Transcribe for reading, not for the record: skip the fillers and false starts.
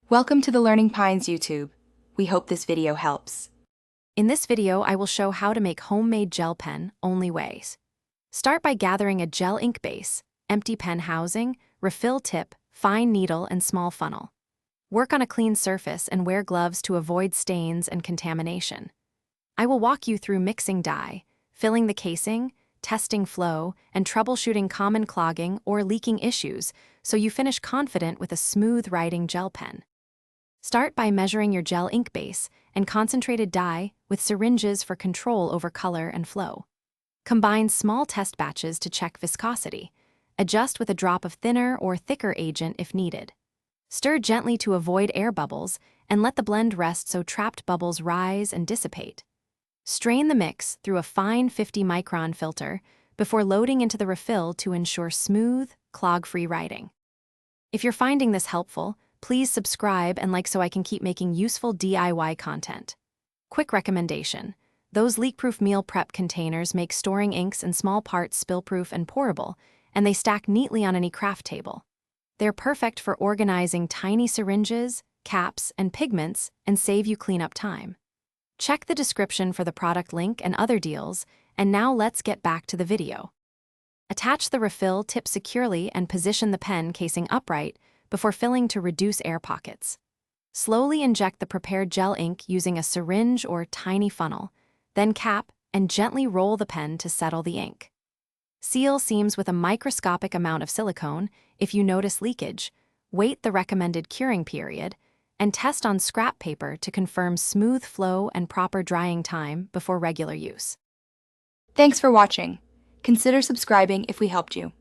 Welcome to the Learning Pines YouTube. We hope this video helps. In this video, I will show how to make homemade gel pen only ways. Start by gathering a gel ink base, empty pen housing, refill tip, fine needle, and small funnel. Work on a clean surface and wear gloves to avoid stains and contamination. I will walk you through mixing dye, filling the casing, testing flow, and troubleshooting common clogging or leaking issues so you finish confident with a smooth writing gel pen. Start by measuring your gel ink base and concentrated dye with syringes for control over color and flow. Combine small test batches to check viscosity. Adjust with a drop of thinner or thicker agent if needed. Stir gently to avoid air bubbles and let the blend rest so trapped bubbles rise and dissipate. Strain the mix through a fine 50-micron filter before loading into the refill to ensure smooth, clog-free writing. If you're finding this helpful, please subscribe and like so I can keep making useful DIY content. Quick recommendation: those leak-proof meal prep containers make storing inks and small parts spill-proof and pourable, and they stack neatly on any craft table. They're perfect for organizing tiny syringes, caps, and pigments and save you cleanup time. Check the description for the product link and other deals, and now let's get back to the video. Attach the refill tip securely and position the pen casing upright before filling to reduce air pockets. Slowly inject the prepared gel ink using a syringe or tiny funnel, then cap and gently roll the pen to settle the ink. Seal seams with a microscopic amount of silicone if you notice leakage, wait the recommended curing period, and test on scrap paper to confirm smooth flow and proper drying time before regular use. Thanks for watching. Consider subscribing if we helped you.